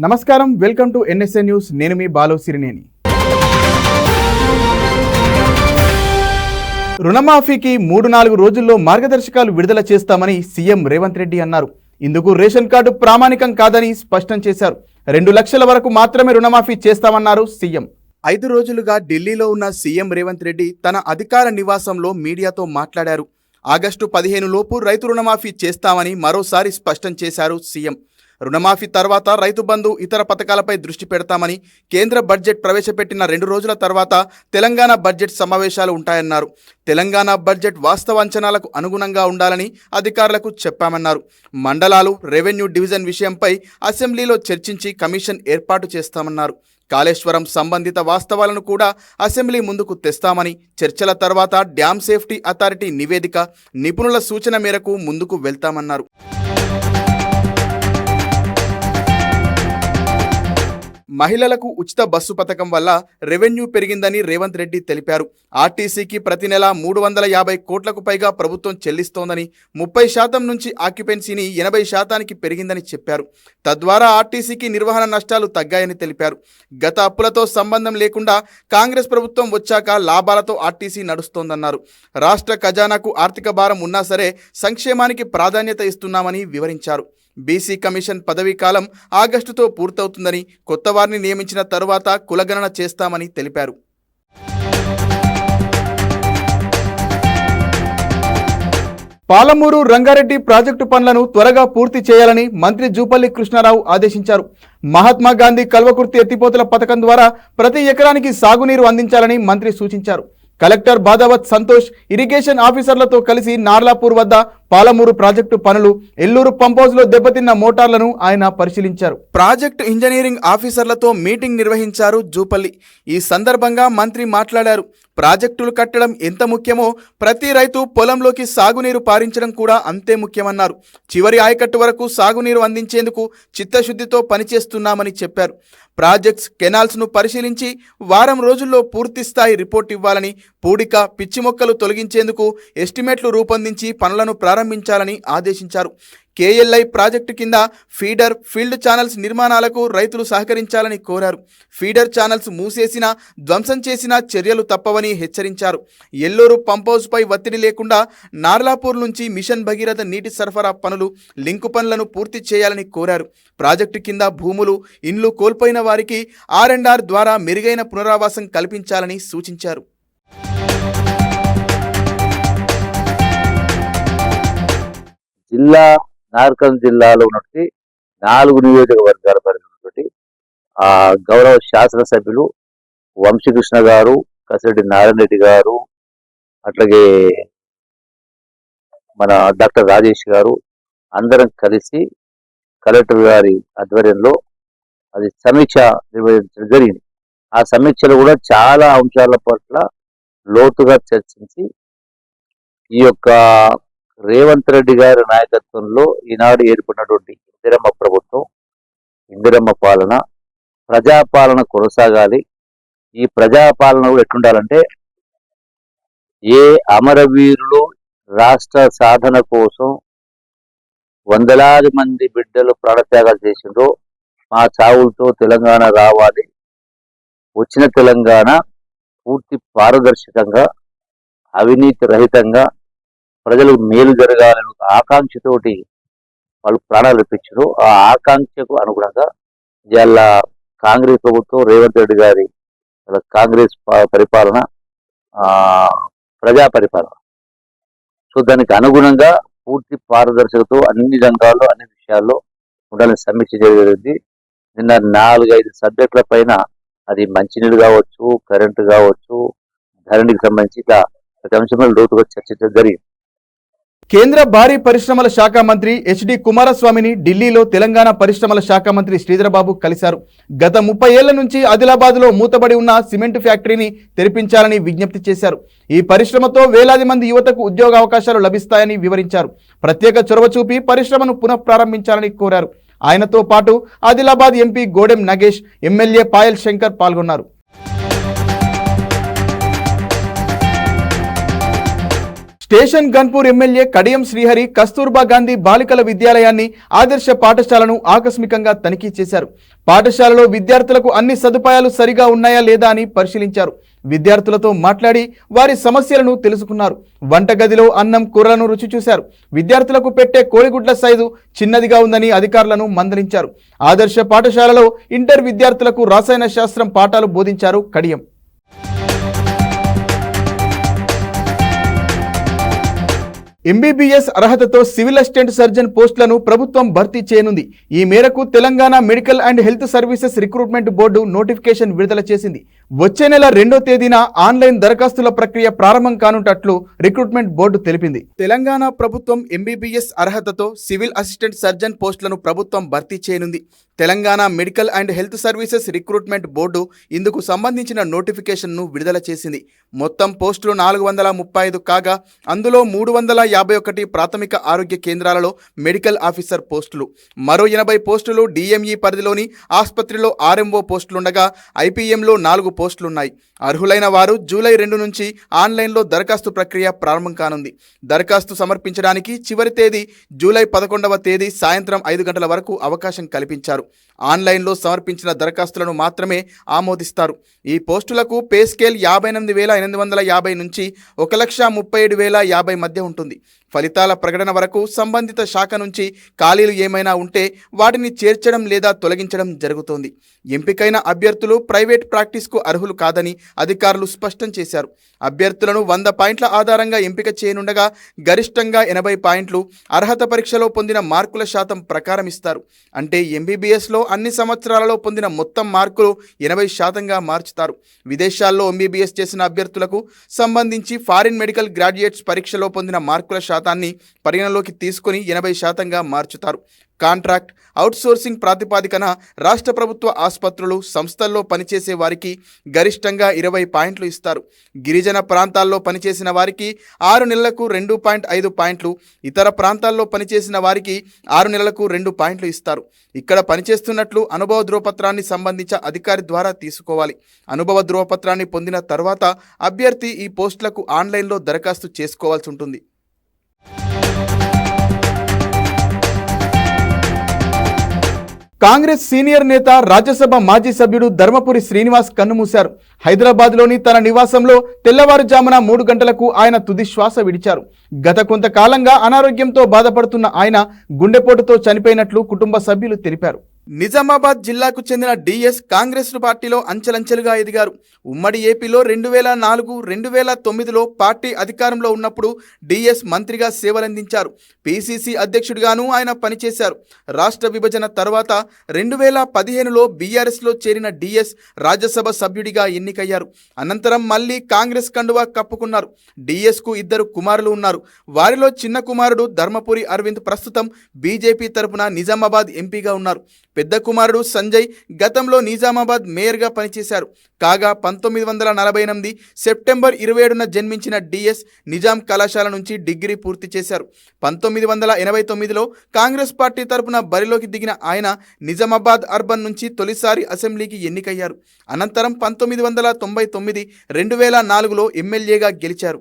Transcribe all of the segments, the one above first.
నమస్కారం, welcome to NSA news. నేను మీ బాలు సిరినేని. రుణమాఫీకి 3-4 రోజుల్లో మార్గదర్శకాలు విడుదల చేస్తామని సీఎం రేవంత్ రెడ్డి అన్నారు. ఇందుకు రేషన్ కార్డు ప్రామాణికం కాదని స్పష్టం చేశారు. 2 లక్షల వరకు మాత్రమే రుణమాఫీ చేస్తామన్నారు సీఎం. 5 రోజులుగా ఢిల్లీలో ఉన్న సీఎం రేవంత్ రెడ్డి తన అధికార నివాసంలో మీడియాతో మాట్లాడారు. ఆగస్టు 15 లోపు రైతు రుణమాఫీ చేస్తామని మరోసారి స్పష్టం చేశారు సీఎం. రుణమాఫీ తర్వాత రైతు బంధు ఇతర పథకాలపై దృష్టి పెడతామని, కేంద్ర బడ్జెట్ ప్రవేశపెట్టిన 2 రోజుల తర్వాత తెలంగాణ బడ్జెట్ సమావేశాలు ఉంటాయన్నారు. తెలంగాణ బడ్జెట్ వాస్తవ అంచనాలకు అనుగుణంగా ఉండాలని అధికారులకు చెప్పామన్నారు. మండలాలు, రెవెన్యూ డివిజన్ విషయంపై అసెంబ్లీలో చర్చించి కమిషన్ ఏర్పాటు చేస్తామన్నారు. కాళేశ్వరం సంబంధిత వాస్తవాలను కూడా అసెంబ్లీ ముందుకు తెస్తామని, చర్చల తర్వాత డ్యామ్ సేఫ్టీ అథారిటీ నివేదిక, నిపుణుల సూచన మేరకు ముందుకు వెళ్తామన్నారు. మహిళలకు ఉచిత బస్సు పథకం వల్ల రెవెన్యూ పెరిగిందని రేవంత్ రెడ్డి తెలిపారు. ఆర్టీసీకి ప్రతి నెల 350 కోట్లకు పైగా ప్రభుత్వం చెల్లిస్తోందని, 30% నుంచి ఆక్యుపెన్సీని 80%కి పెరిగిందని చెప్పారు. తద్వారా ఆర్టీసీకి నిర్వహణ నష్టాలు తగ్గాయని తెలిపారు. గత అప్పులతో సంబంధం లేకుండా కాంగ్రెస్ ప్రభుత్వం వచ్చాక లాభాలతో ఆర్టీసీ నడుస్తోందన్నారు. రాష్ట్ర ఖజానాకు ఆర్థిక భారం ఉన్నా సరే సంక్షేమానికి ప్రాధాన్యత ఇస్తున్నామని వివరించారు. బీసీ కమిషన్ పదవీ కాలం ఆగస్టుతో పూర్తవుతుందని, కొత్త వారిని నియమించిన తరువాత కులగణన చేస్తామని తెలిపారు. పాలమూరు రంగారెడ్డి ప్రాజెక్టు పనులను త్వరగా పూర్తి చేయాలని మంత్రి జూపల్లి కృష్ణారావు ఆదేశించారు. మహాత్మా గాంధీ కల్వకుర్తి ఎత్తిపోతల పథకం ద్వారా ప్రతి ఎకరానికి సాగునీరు అందించాలని మంత్రి సూచించారు. కలెక్టర్ బాదావత్ సంతోష్ ఇరిగేషన్ ఆఫీసర్లతో కలిసి నార్లాపూర్ వద్ద పాలమూరు ప్రాజెక్టు పనులు, ఎల్లూరు పంపౌజ్లో దెబ్బతిన్న మోటార్లను ఆయన పరిశీలించారు. ప్రాజెక్టు ఇంజనీరింగ్ ఆఫీసర్లతో మీటింగ్ నిర్వహించారు జూపల్లి. ఈ సందర్భంగా మంత్రి మాట్లాడారు. ప్రాజెక్టులు కట్టడం ఎంత ముఖ్యమో ప్రతి రైతు పొలంలోకి సాగునీరు పారించడం కూడా అంతే ముఖ్యమన్నారు. చివరి ఆయకట్టు వరకు సాగునీరు అందించేందుకు చిత్తశుద్ధితో పనిచేస్తున్నామని చెప్పారు. ప్రాజెక్ట్స్, కెనాల్స్ను పరిశీలించి వారం రోజుల్లో పూర్తి స్థాయి రిపోర్ట్ ఇవ్వాలని, పూడిక, పిచ్చి మొక్కలు తొలగించేందుకు ఎస్టిమేట్లు రూపొందించి పనులను ప్రారంభించాలని ఆదేశించారు. కేఎల్ఐ ప్రాజెక్టు కింద ఫీడర్, ఫీల్డ్ ఛానల్స్ నిర్మాణాలకు రైతులు సహకరించాలని కోరారు. ఫీడర్ ఛానల్స్ మూసేసినా, ధ్వంసం చేసినా చర్యలు తప్పవని హెచ్చరించారు. ఎల్లూరు పంపౌజ్పై ఒత్తిడి లేకుండా నార్లాపూర్ నుంచి మిషన్ భగీరథ నీటి సరఫరా పనులు, లింకు పనులను పూర్తి చేయాలని కోరారు. ప్రాజెక్టు కింద భూములు, ఇండ్లు కోల్పోయిన వారికి R&R ద్వారా మెరుగైన పునరావాసం కల్పించాలని సూచించారు. నార్కల్ జిల్లాలో ఉన్నటువంటి 4 నియోజకవర్గాల పరిధితోటి గౌరవ శాసనసభ్యులు వంశీకృష్ణ గారు, కసిరెడ్డి నారాయణ రెడ్డి గారు, అట్లాగే మన డాక్టర్ రాజేష్ గారు అందరం కలిసి కలెక్టర్ గారి ఆధ్వర్యంలో అది సమీక్ష నిర్వహించడం జరిగింది. ఆ సమీక్షలో కూడా చాలా అంశాల పట్ల లోతుగా చర్చించి ఈ యొక్క రేవంత్ రెడ్డి గారి నాయకత్వంలో ఈనాడు ఏర్పడినటువంటి ఇందిరమ్మ ప్రభుత్వం, ఇందిరమ్మ పాలన, ప్రజాపాలన కొనసాగాలి. ఈ ప్రజాపాలన కూడా ఎట్లుండాలంటే, ఏ అమరవీరులు రాష్ట్ర సాధన కోసం వందలాది మంది బిడ్డలు ప్రాణత్యాగాలు చేసిండ్రో మా చావులతో తెలంగాణ రావాలి, వచ్చిన తెలంగాణ పూర్తి పారదర్శకంగా, అవినీతి రహితంగా, ప్రజలకు మేలు జరగాలని ఆకాంక్షతోటి వాళ్ళు ప్రాణాలు ఇప్పించారు. ఆ ఆకాంక్షకు అనుగుణంగా ఇవాళ కాంగ్రెస్ ప్రభుత్వం, రేవంత్ రెడ్డి గారి కాంగ్రెస్ పరిపాలన ప్రజా పరిపాలన. సో దానికి అనుగుణంగా పూర్తి పారదర్శకతో అన్ని రంగాల్లో, అన్ని విషయాల్లో ఉండాలని సమీక్ష జరిగింది. నిన్న 4-5 సబ్జెక్టుల పైన, అది మంచినీళ్ళు కావచ్చు, కరెంటు కావచ్చు, ధరణికి సంబంధించి ఇట్లా ప్రతి అంశంలో లోతుగా చర్చించడం జరిగింది. కేంద్ర భారీ పరిశ్రమల శాఖ మంత్రి HD కుమారస్వామిని ఢిల్లీలో తెలంగాణ పరిశ్రమల శాఖ మంత్రి శ్రీధరబాబు కలిశారు. గత 30 ఏళ్ల నుంచి ఆదిలాబాద్లో మూతబడి ఉన్న సిమెంట్ ఫ్యాక్టరీని తెరిపించాలని విజ్ఞప్తి చేశారు. ఈ పరిశ్రమతో వేలాది మంది యువతకు ఉద్యోగ అవకాశాలు లభిస్తాయని వివరించారు. ప్రత్యేక చొరవ చూపి పరిశ్రమను పునఃప్రారంభించాలని కోరారు. ఆయనతో పాటు ఆదిలాబాద్ ఎంపీ గోడెం నగేష్, ఎమ్మెల్యే పాయల్ శంకర్ పాల్గొన్నారు. స్టేషన్ గన్పూర్ ఎమ్మెల్యే కడియం శ్రీహరి కస్తూర్బా గాంధీ బాలికల విద్యాలయాన్ని ఆదర్శ పాఠశాలను ఆకస్మికంగా తనిఖీ చేశారు. పాఠశాలలో విద్యార్థులకు అన్ని సదుపాయాలు సరిగా ఉన్నాయా లేదా అని పరిశీలించారు. విద్యార్థులతో మాట్లాడి వారి సమస్యలను తెలుసుకున్నారు. వంటగదిలో అన్నం కూరలను రుచి చూశారు. విద్యార్థులకు పెట్టే కోడిగుడ్ల సైజు చిన్నదిగా ఉందని అధికారులను మందలించారు. ఆదర్శ పాఠశాలలో ఇంటర్ విద్యార్థులకు రసాయన శాస్త్రం పాఠాలు బోధించారు కడియం. ఎంబీబీఎస్ అర్హతతో సివిల్ అసిస్టెంట్ సర్జన్ పోస్టులను ప్రభుత్వం భర్తీ చేయనుంది. ఈ మేరకు Telangana medical and health services recruitment board notification విడుదల చేసింది. వచ్చే నెల 2వ తేదీన ఆన్లైన్ దరఖాస్తుల ప్రక్రియ ప్రారంభం కానున్నట్లు రిక్రూట్మెంట్ బోర్డు తెలిపింది. తెలంగాణ ప్రభుత్వం ఎంబీబీఎస్ అర్హతతో సివిల్ అసిస్టెంట్ సర్జన్ పోస్టులను ప్రభుత్వం భర్తీ చేయనుంది. Telangana medical and health services recruitment board ఇందుకు సంబంధించిన నోటిఫికేషన్ను విడుదల చేసింది. మొత్తం పోస్టులు 435 కాగా అందులో 351 ప్రాథమిక ఆరోగ్య కేంద్రాలలో మెడికల్ ఆఫీసర్ పోస్టులు, మరో 80 పోస్టులు డిఎంఈ పరిధిలోని ఆసుపత్రిలో ఆర్ఎంఓ పోస్టులుండగా ఐపీఎంలో 4 పోస్టులున్నాయి. అర్హులైన వారు జూలై 2 నుంచి ఆన్లైన్లో దరఖాస్తు ప్రక్రియ ప్రారంభం కానుంది. దరఖాస్తు సమర్పించడానికి చివరి తేదీ జూలై 11వ తేదీ సాయంత్రం 5 గంటల వరకు అవకాశం కల్పించారు. ఆన్లైన్లో సమర్పించిన దరఖాస్తులను మాత్రమే ఆమోదిస్తారు. ఈ పోస్టులకు పే స్కేల్ 58,850 నుంచి 1,37,050 మధ్య ఉంటుంది. ఫలితాల ప్రకటన వరకు సంబంధిత శాఖ నుంచి ఖాళీలు ఏమైనా ఉంటే వాటిని చేర్చడం లేదా తొలగించడం జరుగుతోంది. ఎంపికైన అభ్యర్థులు ప్రైవేట్ ప్రాక్టీస్కు అర్హులు కాదని అధికారులు స్పష్టం చేశారు. అభ్యర్థులను 100 పాయింట్ల ఆధారంగా ఎంపిక చేయనుండగా గరిష్టంగా 80 పాయింట్లు అర్హత పరీక్షలో పొందిన మార్కుల శాతం ప్రకారం ఇస్తారు. అంటే ఎంబీబీఎస్లో అన్ని సంవత్సరాలలో పొందిన మొత్తం మార్కులు 80%గా మార్చుతారు. విదేశాల్లో ఎంబీబీఎస్ చేసిన అభ్యర్థులకు సంబంధించి ఫారిన్ మెడికల్ గ్రాడ్యుయేట్స్ పరీక్షలో పొందిన మార్కుల శాతాన్ని పరిగణలోకి తీసుకుని 80%గా మార్చుతారు. కాంట్రాక్ట్ అవుట్సోర్సింగ్ ప్రాతిపాదికన రాష్ట్ర ప్రభుత్వ ఆసుపత్రులు సంస్థల్లో పనిచేసే వారికి గరిష్టంగా 20 పాయింట్లు ఇస్తారు. గిరిజన ప్రాంతాల్లో పనిచేసిన వారికి 6 నెలలకు 2.5 పాయింట్లు, ఇతర ప్రాంతాల్లో పనిచేసిన వారికి 6 నెలలకు 2 పాయింట్లు ఇస్తారు. ఇక్కడ పనిచేస్తున్నట్లు అనుభవ ధ్రువపత్రాన్ని సంబంధించిన అధికారి ద్వారా తీసుకోవాలి. అనుభవ ధ్రువపత్రాన్ని పొందిన తర్వాత అభ్యర్థి ఈ పోస్టులకు ఆన్లైన్లో దరఖాస్తు చేసుకోవాల్సి ఉంటుంది. కాంగ్రెస్ సీనియర్ నేత రాజ్యసభ మాజీ సభ్యుడు ధర్మపురి శ్రీనివాస్ కన్నుమూశారు. హైదరాబాద్లోని తన నివాసంలో తెల్లవారుజామున 3 గంటలకు ఆయన తుది శ్వాస విడిచారు. గత కొంతకాలంగా అనారోగ్యంతో బాధపడుతున్న ఆయన గుండెపోటుతో చనిపోయినట్లు కుటుంబ సభ్యులు తెలిపారు. నిజామాబాద్ జిల్లాకు చెందిన డిఎస్ కాంగ్రెస్ పార్టీలో అంచెలంచెలుగా ఎదిగారు. ఉమ్మడి ఏపీలో 2004, 2009లో పార్టీ అధికారంలో ఉన్నప్పుడు డిఎస్ మంత్రిగా సేవలందించారు. పిసిసి అధ్యక్షుడిగాను ఆయన పనిచేశారు. రాష్ట్ర విభజన తర్వాత 2015లో బీఆర్ఎస్లో చేరిన డిఎస్ రాజ్యసభ సభ్యుడిగా ఎన్నికయ్యారు. అనంతరం మళ్లీ కాంగ్రెస్ కండువా కప్పుకున్నారు. డిఎస్కు 2 కుమారులు ఉన్నారు. వారిలో చిన్న కుమారుడు ధర్మపురి అరవింద్ ప్రస్తుతం బీజేపీ తరపున నిజామాబాద్ ఎంపీగా ఉన్నారు. పెద్ద కుమారుడు సంజయ్ గతంలో నిజామాబాద్ మేయర్గా పనిచేశారు. కాగా 1948 సెప్టెంబర్ 27న జన్మించిన డిఎస్ నిజాం కళాశాల నుంచి డిగ్రీ పూర్తి చేశారు. 1989లో కాంగ్రెస్ పార్టీ తరపున బరిలోకి దిగిన ఆయన నిజామాబాద్ అర్బన్ నుంచి తొలిసారి అసెంబ్లీకి ఎన్నికయ్యారు. అనంతరం 1999, 2004లో ఎమ్మెల్యేగా గెలిచారు.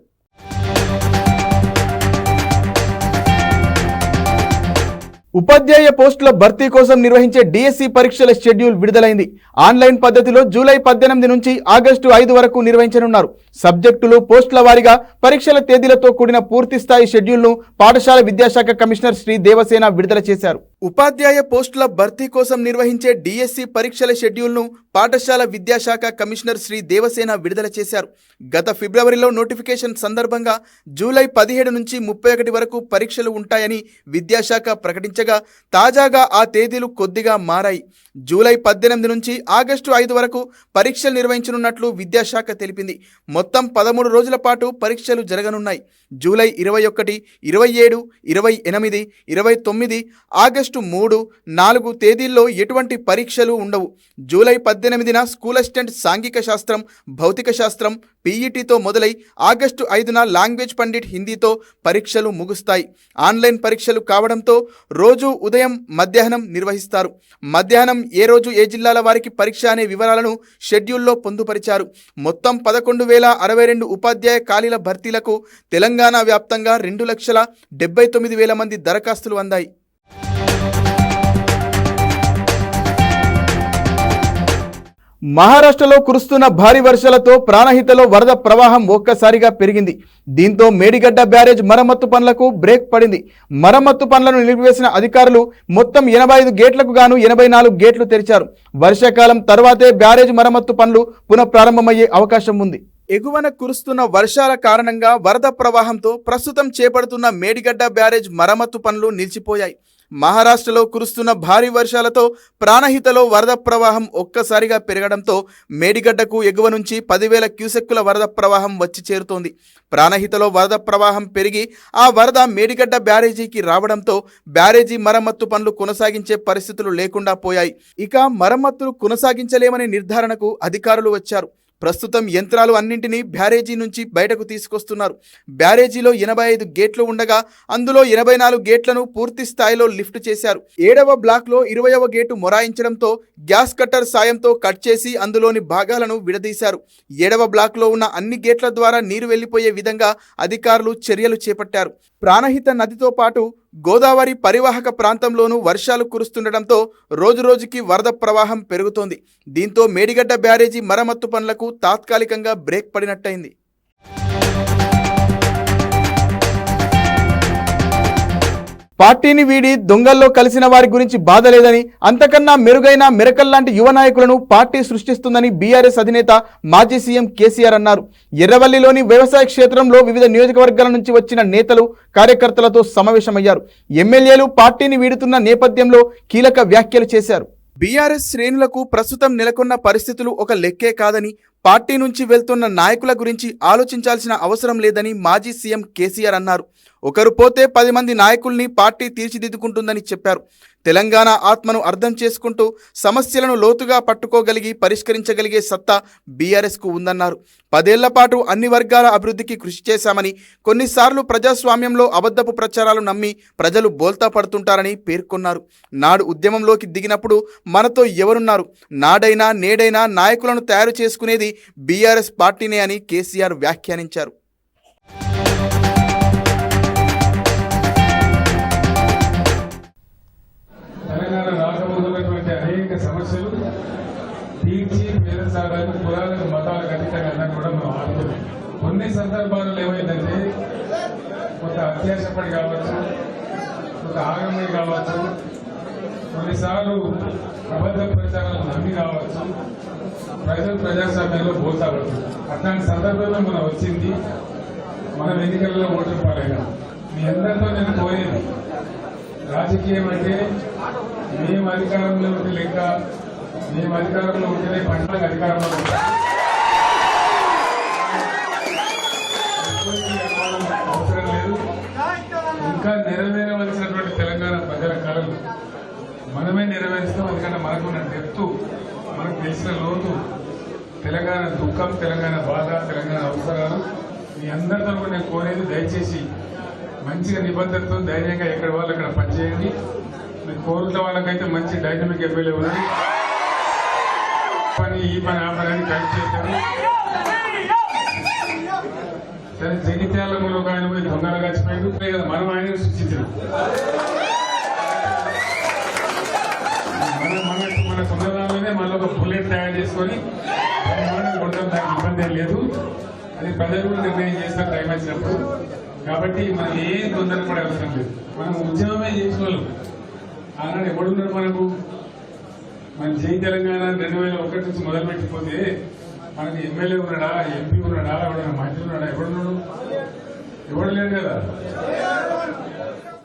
ఉపాధ్యాయ పోస్టుల భర్తీ కోసం నిర్వహించే డిఎస్సి పరీక్షల షెడ్యూల్ విడుదలైంది. ఆన్లైన్ పద్ధతిలో జూలై 18 నుంచి ఆగస్టు 5 వరకు నిర్వహించనున్నారు. సబ్జెక్టులు, పోస్టుల వారీగా పరీక్షల తేదీలతో కూడిన పూర్తి స్థాయి షెడ్యూల్ను పాఠశాల విద్యాశాఖ కమిషనర్ శ్రీ దేవసేన విడుదల చేశారు. ఉపాధ్యాయ పోస్టుల భర్తీ కోసం నిర్వహించే డిఎస్సి పరీక్షల షెడ్యూల్ను పాఠశాల విద్యాశాఖ కమిషనర్ శ్రీ దేవసేన విడుదల చేశారు. గత ఫిబ్రవరిలో నోటిఫికేషన్ సందర్భంగా జూలై 17 నుంచి 31 వరకు పరీక్షలు ఉంటాయని విద్యాశాఖ ప్రకటించగా తాజాగా ఆ తేదీలు కొద్దిగా మారాయి. జూలై 18 నుంచి ఆగస్టు 5 వరకు పరీక్షలు నిర్వహించనున్నట్లు విద్యాశాఖ తెలిపింది. మొత్తం 13 రోజుల పాటు పరీక్షలు జరగనున్నాయి. జూలై 21, 27, 28, 29, ఆగస్టు ఆగస్టు 3, 4 తేదీల్లో ఎటువంటి పరీక్షలు ఉండవు. జూలై 18న స్కూల్ అసిస్టెంట్ సాంఘిక శాస్త్రం, భౌతిక శాస్త్రం, పీఈటీతో మొదలై ఆగస్టు 5న లాంగ్వేజ్ పండిట్ హిందీతో పరీక్షలు ముగుస్తాయి. ఆన్లైన్ పరీక్షలు కావడంతో రోజు ఉదయం, మధ్యాహ్నం నిర్వహిస్తారు. మధ్యాహ్నం ఏ రోజు ఏ జిల్లాల వారికి పరీక్ష అనే వివరాలను షెడ్యూల్లో పొందుపరిచారు. మొత్తం 11,062 ఉపాధ్యాయ ఖాళీల భర్తీలకు తెలంగాణ వ్యాప్తంగా 2,79,000 మంది దరఖాస్తులు అందాయి. మహారాష్ట్రలో కురుస్తున్న భారీ వర్షాలతో ప్రాణహితలో వరద ప్రవాహం ఒక్కసారిగా పెరిగింది. దీంతో మేడిగడ్డ బ్యారేజ్ మరమ్మత్తు పనులకు బ్రేక్ పడింది. మరమ్మత్తు పనులను నిలిపివేసిన అధికారులు మొత్తం 85 గేట్లకు గాను 84 గేట్లు తెరిచారు. వర్షాకాలం తర్వాతే బ్యారేజ్ మరమ్మత్తు పనులు పునఃప్రారంభమయ్యే అవకాశం ఉంది. ఎగువన కురుస్తున్న వర్షాల కారణంగా వరద ప్రవాహంతో ప్రస్తుతం చేపడుతున్న మేడిగడ్డ బ్యారేజ్ మరమ్మత్తు పనులు నిలిచిపోయాయి. మహారాష్ట్రలో కురుస్తున్న భారీ వర్షాలతో ప్రాణహితలో వరద ప్రవాహం ఒక్కసారిగా పెరగడంతో మేడిగడ్డకు ఎగువ నుంచి 10,000 క్యూసెక్కుల వరద ప్రవాహం వచ్చి చేరుతోంది. ప్రాణహితలో వరద ప్రవాహం పెరిగి ఆ వరద మేడిగడ్డ బ్యారేజీకి రావడంతో బ్యారేజీ మరమ్మత్తు పనులు కొనసాగించే పరిస్థితులు లేకుండా పోయాయి. ఇక మరమ్మతులు కొనసాగించలేమనే నిర్ధారణకు అధికారులు వచ్చారు. ప్రస్తుతం యంత్రాలు అన్నింటినీ బ్యారేజీ నుంచి బయటకు తీసుకొస్తున్నారు. బ్యారేజీలో 85 గేట్లు ఉండగా అందులో 84 గేట్లను పూర్తి స్థాయిలో లిఫ్ట్ చేశారు. 7వ బ్లాక్లో 20వ గేటు మొరాయించడంతో గ్యాస్ కట్టర్ సాయంతో కట్ చేసి అందులోని భాగాలను విడదీశారు. 7వ బ్లాక్లో ఉన్న అన్ని గేట్ల ద్వారా నీరు వెళ్లిపోయే విధంగా అధికారులు చర్యలు చేపట్టారు. ప్రాణహిత నదితో పాటు గోదావరి పరివాహక ప్రాంతంలోనూ వర్షాలు కురుస్తుండటంతో రోజురోజుకి వరద ప్రవాహం పెరుగుతోంది. దీంతో మేడిగడ్డ బ్యారేజీ మరమ్మత్తు పనులకు తాత్కాలికంగా బ్రేక్ పడినట్టయింది. పార్టీని వీడి దొంగల్లో కలిసిన వారి గురించి బాధ లేదని, అంతకన్నా మెరుగైన మెరకల్లాంటి యువ నాయకులను పార్టీ సృష్టిస్తుందని బీఆర్ఎస్ అధినేత మాజీ సీఎం కేసీఆర్ అన్నారు. ఎర్రవల్లిలోని వ్యవసాయ క్షేత్రంలో వివిధ నియోజకవర్గాల నుంచి వచ్చిన నేతలు, కార్యకర్తలతో సమావేశమయ్యారు. ఎమ్మెల్యేలు పార్టీని వీడుతున్న నేపథ్యంలో కీలక వ్యాఖ్యలు చేశారు. బీఆర్ఎస్ శ్రేణులకు ప్రస్తుతం నెలకొన్న పరిస్థితులు ఒక లెక్కే కాదని, పార్టీ నుంచి వెళ్తున్న నాయకుల గురించి ఆలోచించాల్సిన అవసరం లేదని మాజీ సీఎం కేసీఆర్ అన్నారు. ఒకరు పోతే 10 మంది నాయకుల్ని పార్టీ తీర్చిదిద్దుకుంటుందని చెప్పారు. తెలంగాణ ఆత్మను అర్థం చేసుకుంటూ సమస్యలను లోతుగా పట్టుకోగలిగి పరిష్కరించగలిగే సత్తా బీఆర్ఎస్కు ఉందన్నారు. 10 ఏళ్ల పాటు అన్ని వర్గాల అభివృద్ధికి కృషి చేశామని, కొన్నిసార్లు ప్రజాస్వామ్యంలో అబద్ధపు ప్రచారాలు నమ్మి ప్రజలు బోల్తా పడుతుంటారని పేర్కొన్నారు. నాడు ఉద్యమంలోకి దిగినప్పుడు మనతో ఎవరున్నారు? నాడైనా నేడైనా నాయకులను తయారు చేసుకునేది బీఆర్ఎస్ పార్టీనే అని కేసీఆర్ వ్యాఖ్యానించారు. సమస్యలు తీర్చి పేద సాధారణ పురాతన మతాలకు అతీతంగా కూడా మనం ఆడుతున్నాం. కొన్ని సందర్భాల్లో ఏమైందంటే కొంత అత్యాశపడి కావచ్చు, కొంత ఆగమై కావచ్చు, కొన్నిసార్లు అబద్ధ ప్రచారాలు నమ్మి కావచ్చు, ప్రజలు ప్రజాస్వామ్యంలో పోతావచ్చు. అట్లాంటి సందర్భంలో మనం వచ్చింది, మనం ఎన్నికలలో ఓటర్ పాలైనా. మీ అందరితో నేను కోరేది, రాజకీయం అంటే మేము అధికారంలో ఉంటే లెక్క, మేము అధికారంలో ఉంటేనే పంటలకు అధికారంలో ఉంటాం. అవసరం లేదు. ఇంకా నెరవేరవలసినటువంటి తెలంగాణ ప్రజల కళలు మనమే నెరవేరుస్తాం. ఎందుకంటే మనకున్న డెప్త్, మనకు తెలిసిన లోతు, తెలంగాణ దుఃఖం, తెలంగాణ బాధ, తెలంగాణ అవసరాలు మీ అందరితో కూడా నేను కోరేది, దయచేసి మంచిగా నిబద్ధతతో ధైర్యంగా ఎక్కడ వాళ్ళు అక్కడ పనిచేయండి. మీరు కోరుతున్న వాళ్ళకైతే మంచి డైనమిక్ ఎమ్మెల్యే ఉన్నది, పని ఈ పని ఆ పని కలిసి చేస్తారు. సరే, జగిత్యాలలో ఆయన పోయి దొంగలు గచ్చిపోయాడు కదా, మనం ఆయన సృష్టించారు. మన సొంతదానిలోనే మళ్ళీ ఒక బుల్లెట్ తయారు చేసుకొని కొట్టడం దానికి ఇబ్బంది ఏం లేదు. అది ప్రజలు కూడా నిర్ణయం చేస్తారు టైం వచ్చినప్పుడు. కాబట్టి మనం ఏం తొందరపడే అవసరం లేదు. మనం ఉద్యమమే చేసిన వాళ్ళు. ఆనాడు ఎవడున్నాడు మనకు? మన జై తెలంగాణ 2001 నుంచి మొదలుపెట్టిపోతే మనకి ఎమ్మెల్యే ఉన్నాడా, ఎంపీ ఉన్నాడా, ఎవడన్నా మంత్రి ఉన్నాడా? ఎవడున్నాడు? ఎవడు లేడు కదా.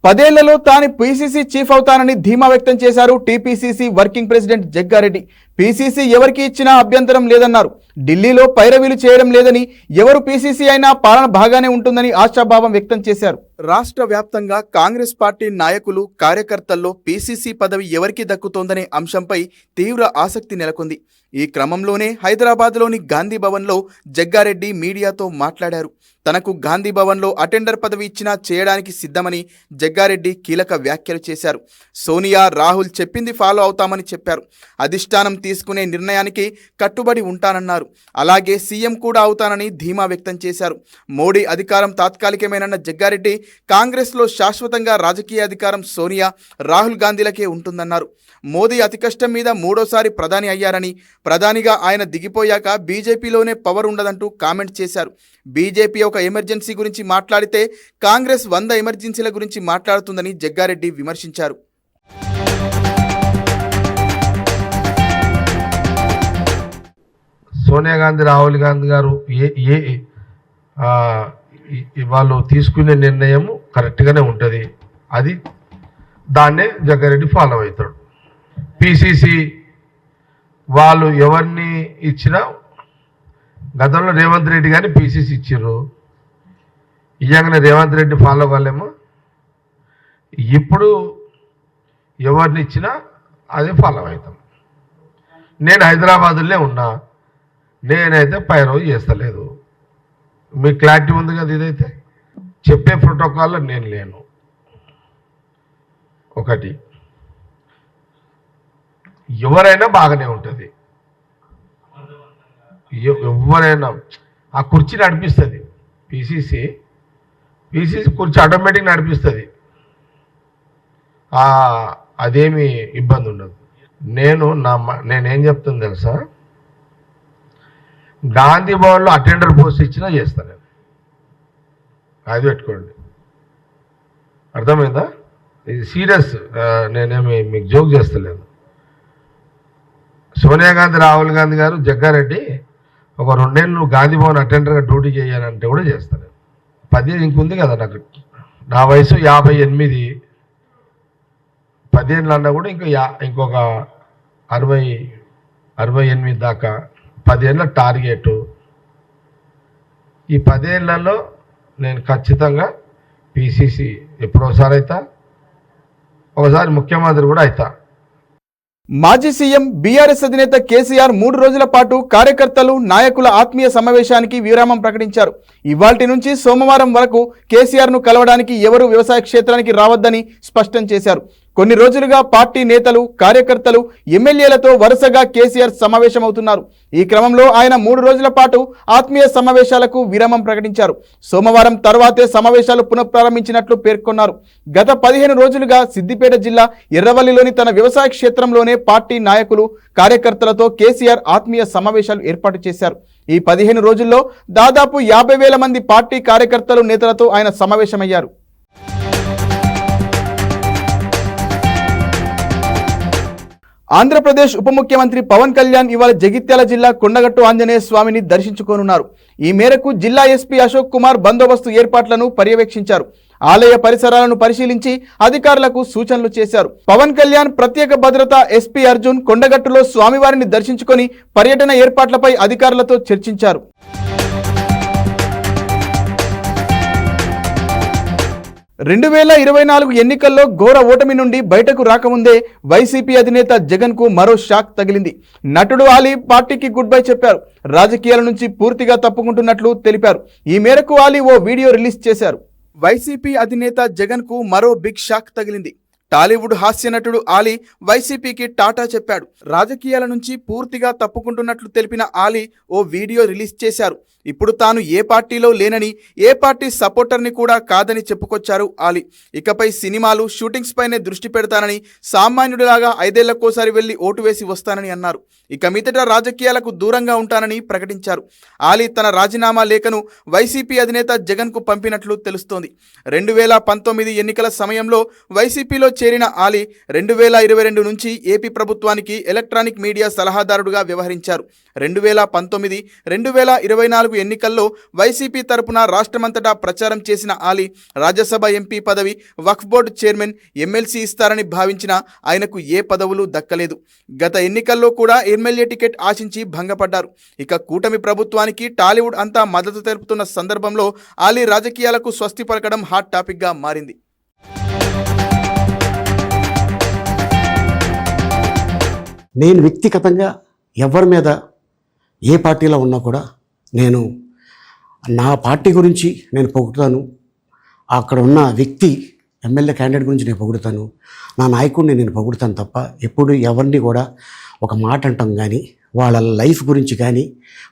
10 ఏళ్లలో తాను పీసీసీ చీఫ్ అవుతానని ధీమా వ్యక్తం చేశారు TPCC working president Jaggareddy. PCC ఎవరికి ఇచ్చినా అభ్యంతరం లేదన్నారు. ఢిల్లీలో పైరవీలు చేయడం లేదని, ఎవరు పీసీసీ అయినా పాలన బాగానే ఉంటుందని ఆశాభావం వ్యక్తం చేశారు. రాష్ట్ర వ్యాప్తంగా కాంగ్రెస్ పార్టీ నాయకులు, కార్యకర్తల్లో పీసీసీ పదవి ఎవరికి దక్కుతోందనే అంశంపై తీవ్ర ఆసక్తి నెలకొంది. ఈ క్రమంలోనే హైదరాబాద్లోని గాంధీ భవన్లో జగ్గారెడ్డి మీడియాతో మాట్లాడారు. తనకు గాంధీ భవన్లో అటెండర్ పదవి ఇచ్చినా చేయడానికి సిద్ధమని జగ్గారెడ్డి కీలక వ్యాఖ్యలు చేశారు. సోనియా, రాహుల్ చెప్పింది ఫాలో అవుతామని చెప్పారు. అధిష్టానం తీసుకునే నిర్ణయానికి కట్టుబడి ఉంటానన్నారు. అలాగే సీఎం కూడా అవుతానని ధీమా వ్యక్తం చేశారు. మోడీ అధికారం తాత్కాలికమేనన్న జగ్గారెడ్డి కాంగ్రెస్లో శాశ్వతంగా రాజకీయ అధికారం సోనియా, రాహుల్ గాంధీలకే ఉంటుందన్నారు. మోదీ అతి కష్టం మీద మూడోసారి ప్రధాని అయ్యారని, ప్రధానిగా ఆయన దిగిపోయాక బీజేపీలోనే పవర్ ఉండదంటూ కామెంట్ చేశారు. బీజేపీ ఒక ఎమర్జెన్సీ గురించి మాట్లాడితే కాంగ్రెస్ 100 ఎమర్జెన్సీల గురించి మాట్లాడుతుందని జగ్గారెడ్డి విమర్శించారు. సోనియా గాంధీ, రాహుల్ గాంధీ గారు వాళ్ళు తీసుకునే నిర్ణయం కరెక్ట్గానే ఉంటుంది. దాన్నే జగ్గారెడ్డి ఫాలో అవుతాడు. పిసిసి వాళ్ళు ఎవరిని ఇచ్చినా, గతంలో రేవంత్ రెడ్డి గారిని పిసిసి ఇచ్చిర్రు, ఇయ్యంగానే రేవంత్ రెడ్డి ఫాలో కాలేమో. ఇప్పుడు ఎవరిని ఇచ్చినా అదే ఫాలో అవుతాం. నేను హైదరాబాద్లో ఉన్నా, నేనైతే పైరవి చేస్తలేదు. మీకు క్లారిటీ ఉంది కదా. ఇదైతే చెప్పే ప్రోటోకాల్లో నేను లేను. ఒకటి, ఎవరైనా బాగానే ఉంటుంది. ఎవరైనా ఆ కుర్చీ నడిపిస్తుంది. పిసిసి కుర్చీ ఆటోమేటిక్ నడిపిస్తుంది. అదేమి ఇబ్బంది ఉండదు. నేనేం చెప్తుంది తెలుసా, గాంధీ భవన్లో అటెండర్ పోస్ట్ ఇచ్చినా చేస్తాను నేను. అది పెట్టుకోండి, అర్థమైందా? ఇది సీరియస్, నేనేమి మీకు జోక్ చేస్తలేదు. సోనియా గాంధీ, రాహుల్ గాంధీ గారు, జగ్గారెడ్డి ఒక 2 ఏళ్ళు గాంధీ భవన్ అటెండర్గా డ్యూటీ చేయాలంటే కూడా చేస్తాను. 10 ఇంకుంది కదా నాకు. నా వయసు 58. 10 ఏళ్ళు అన్నా కూడా ఇంకొక 68 దాకా 10 ఏళ్ళ టార్గెట్. ఈ 10 ఏళ్లలో నేను ఖచ్చితంగా పిసిసి ఎప్పుడోసారి అవుతా, ఒకసారి ముఖ్యమంత్రి కూడా అవుతా. మాజీ సీఎం బీఆర్ఎస్ అధినేత కేసీఆర్ 3 రోజుల పాటు కార్యకర్తలు, నాయకుల ఆత్మీయ సమావేశానికి విరామం ప్రకటించారు. ఇవాల్టి నుంచి సోమవారం వరకు కేసీఆర్ను కలవడానికి ఎవరూ వ్యవసాయ క్షేత్రానికి రావద్దని స్పష్టం చేశారు. కొన్ని రోజులుగా పార్టీ నేతలు, కార్యకర్తలు, ఎమ్మెల్యేలతో వరుసగా కేసీఆర్ సమావేశమవుతున్నారు. ఈ క్రమంలో ఆయన 3 రోజుల పాటు ఆత్మీయ సమావేశాలకు విరామం ప్రకటించారు. సోమవారం తర్వాతే సమావేశాలు పునఃప్రారంభించినట్లు పేర్కొన్నారు. గత 15 రోజులుగా సిద్దిపేట జిల్లా ఎర్రవల్లిలోని తన వ్యవసాయ క్షేత్రంలోనే పార్టీ నాయకులు, కార్యకర్తలతో కేసీఆర్ ఆత్మీయ సమావేశాలు ఏర్పాటు చేశారు. ఈ 15 రోజుల్లో దాదాపు 50,000 మంది పార్టీ కార్యకర్తలు, నేతలతో ఆయన సమావేశమయ్యారు. ఆంధ్రప్రదేశ్ ఉప ముఖ్యమంత్రి పవన్ కళ్యాణ్ ఇవాళ జగిత్యాల జిల్లా కొండగట్టు ఆంజనేయ స్వామిని దర్శించుకోనున్నారు. ఈ మేరకు జిల్లా ఎస్పీ అశోక్ కుమార్ బందోబస్తు ఏర్పాట్లను పర్యవేక్షించారు. ఆలయ పరిసరాలను పరిశీలించి అధికారులకు సూచనలు చేశారు. పవన్ కళ్యాణ్ ప్రత్యేక భద్రత ఎస్పీ అర్జున్ కొండగట్టులో స్వామివారిని దర్శించుకొని పర్యటన ఏర్పాట్లపై అధికారులతో చర్చించారు. 2024 ఎన్నికల్లో ఘోర ఓటమి నుండి బయటకు రాకముందే వైసీపీ అధినేత జగన్ కు మరో షాక్ తగిలింది. నటుడు ఆలీ పార్టీకి గుడ్ బై చెప్పారు. రాజకీయాల నుంచి పూర్తిగా తప్పుకుంటున్నట్లు తెలిపారు. ఈ మేరకు ఆలీ ఓ వీడియో రిలీజ్ చేశారు. వైసీపీ అధినేత జగన్ కు మరో బిగ్ షాక్ తగిలింది. టాలీవుడ్ హాస్య నటుడు ఆలీ వైసీపీకి టాటా చెప్పాడు. రాజకీయాల నుంచి పూర్తిగా తప్పుకుంటున్నట్లు తెలిపిన ఆలీ ఓ వీడియో రిలీజ్ చేశారు. ఇప్పుడు తాను ఏ పార్టీలో లేనని, ఏ పార్టీ సపోర్టర్ని కూడా కాదని చెప్పుకొచ్చారు ఆలీ. ఇకపై సినిమాలు, షూటింగ్స్ పైనే దృష్టి పెడతానని, సామాన్యుడిలాగా 5 ఏళ్లకోసారి వెళ్లి ఓటు వేసి వస్తానని అన్నారు. ఇక మీదట రాజకీయాలకు దూరంగా ఉంటానని ప్రకటించారు. ఆలీ తన రాజీనామా లేఖను వైసీపీ అధినేత జగన్ కు పంపినట్లు తెలుస్తోంది. 2019 ఎన్నికల సమయంలో వైసీపీలో చేరిన ఆలీ 2022 నుంచి ఏపీ ప్రభుత్వానికి ఎలక్ట్రానిక్ మీడియా సలహాదారుడుగా వ్యవహరించారు. 2019, 2024 ఎన్నికల్లో వైసీపీ తరపున రాష్ట్రమంతటా ప్రచారం చేసిన ఆలీ రాజ్యసభ ఎంపీ పదవి, వక్ఫ్ బోర్డు చైర్మన్, ఎమ్మెల్సీ ఇస్తారని భావించినా ఆయనకు ఏ పదవులు దక్కలేదు. గత ఎన్నికల్లో కూడా ఎమ్మెల్యే టికెట్ ఆశించి భంగపడ్డారు. ఇక కూటమి ప్రభుత్వానికి టాలీవుడ్ అంతా మద్దతు తెలుపుతున్న సందర్భంలో ఆలీ రాజకీయాలకు స్వస్తి పలకడం హాట్ టాపిక్గా మారింది. నేను వ్యక్తిగతంగా ఎవరి మీద ఏ పార్టీలో ఉన్నా కూడా నేను నా పార్టీ గురించి నేను పొగుడుతాను. అక్కడ ఉన్న వ్యక్తి ఎమ్మెల్యే క్యాండిడేట్ గురించి నేను పొగుడుతాను. నా నాయకుడిని నేను పొగుడుతాను తప్ప ఎప్పుడు ఎవరిని కూడా ఒక మాట అంటాం కానీ వాళ్ళ లైఫ్ గురించి కానీ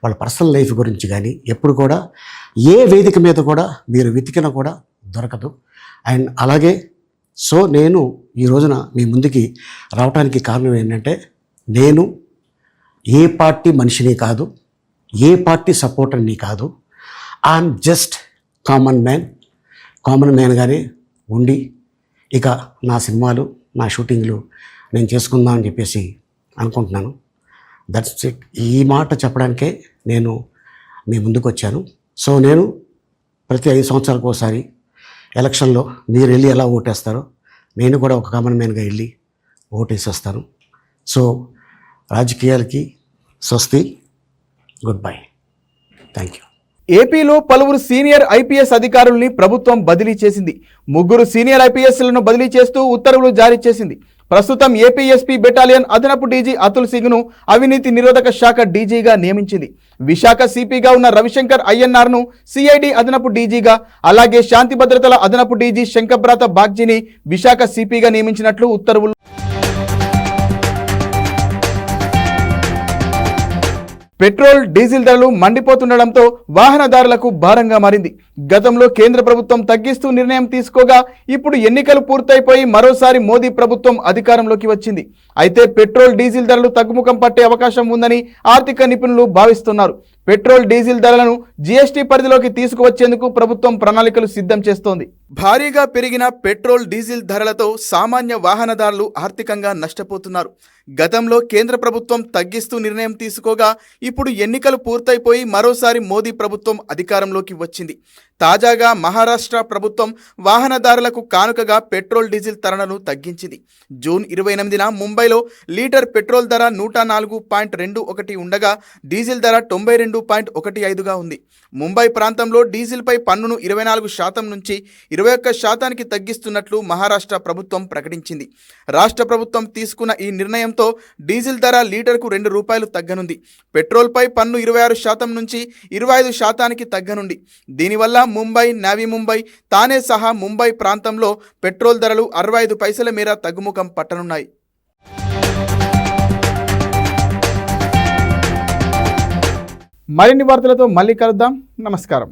వాళ్ళ పర్సనల్ లైఫ్ గురించి కానీ ఎప్పుడు కూడా ఏ వేదిక మీద కూడా మీరు వెతికినా కూడా దొరకదు. అండ్ అలాగే సో నేను ఈ రోజున మీ ముందుకి రావడానికి కారణం ఏంటంటే నేను ఏ పార్టీ మనిషిని కాదు, ఏ పార్టీ సపోర్టర్ని కాదు. ఐఎమ్ జస్ట్ కామన్ మ్యాన్గానే ఉండి ఇక నా సినిమాలు, నా షూటింగ్లు నేను చేసుకుందాం అని చెప్పేసి అనుకుంటున్నాను. That's it. ఈ మాట చెప్పడానికే నేను మీ ముందుకు వచ్చాను. సో నేను ప్రతి 5 సంవత్సరాలకు ఒకసారి ఎలక్షన్లో మీరు వెళ్ళి ఎలా ఓటేస్తారో నేను కూడా ఒక కామన్ మ్యాన్గా వెళ్ళి ఓటేసేస్తాను. సో రాజకీయాలకి స్వస్తి, గుడ్ బై, థ్యాంక్ యూ. ఏపీలో పలువురు సీనియర్ ఐపీఎస్ అధికారుల్ని ప్రభుత్వం బదిలీ చేసింది. 3 సీనియర్ ఐపీఎస్లను బదిలీ చేస్తూ ఉత్తర్వులు జారీ చేసింది. ప్రస్తుతం ఏపీ ఎస్పీ బెటాలియన్ అదనపు డీజీ అతుల్ సింగ్ను అవినీతి నిరోధక శాఖ డీజీగా నియమించింది. విశాఖ సిపిగా ఉన్న రవిశంకర్ అయ్యన్నార్ను సిఐడి అదనపు డీజీగా, అలాగే శాంతి భద్రతల అదనపు డీజీ శంకబ్రాత బాగ్జీని విశాఖ సిపిగా నియమించినట్లు ఉత్తర్వులు. పెట్రోల్, డీజిల్ ధరలు మండిపోతుండడంతో వాహనదారులకు భారంగా మారింది. గతంలో కేంద్ర ప్రభుత్వం తగ్గిస్తూ నిర్ణయం తీసుకోగా ఇప్పుడు ఎన్నికలు పూర్తయిపోయి మరోసారి మోదీ ప్రభుత్వం అధికారంలోకి వచ్చింది. అయితే పెట్రోల్, డీజిల్ ధరలు తగ్గుముఖం పట్టే అవకాశం ఉందని ఆర్థిక నిపుణులు భావిస్తున్నారు. పెట్రోల్, డీజిల్ ధరలను జీఎస్టీ పరిధిలోకి తీసుకువచ్చేందుకు ప్రభుత్వం ప్రణాళికలు సిద్ధం చేస్తోంది. భారీగా పెరిగిన పెట్రోల్, డీజిల్ ధరలతో సామాన్య వాహనదారులు ఆర్థికంగా నష్టపోతున్నారు. గతంలో కేంద్ర ప్రభుత్వం తగ్గిస్తూ నిర్ణయం తీసుకోగా ఇప్పుడు ఎన్నికలు పూర్తయిపోయి మరోసారి మోదీ ప్రభుత్వం అధికారంలోకి వచ్చింది. తాజాగా మహారాష్ట్ర ప్రభుత్వం వాహనదారులకు కానుకగా పెట్రోల్, డీజిల్ ధరలను తగ్గించింది. జూన్ 28న ముంబైలో లీటర్ పెట్రోల్ ధర 104.21 ఉండగా డీజిల్ ధర 92.15గా ఉంది. ముంబై ప్రాంతంలో డీజిల్పై పన్నును 24% నుంచి 21% తగ్గిస్తున్నట్లు మహారాష్ట్ర ప్రభుత్వం ప్రకటించింది. రాష్ట్ర ప్రభుత్వం తీసుకున్న ఈ నిర్ణయంతో డీజిల్ ధర లీటర్కు ₹2 తగ్గనుంది. పెట్రోల్పై పన్ను 26% నుంచి 25% తగ్గనుంది. దీనివల్ల ముంబై, నవీ ముంబై, తానే సహా ముంబై ప్రాంతంలో పెట్రోల్ ధరలు 65 పైసల మేర తగ్గుముఖం పట్టనున్నాయి. మరిన్ని వార్తలతో మళ్ళీ కలుద్దాం. నమస్కారం.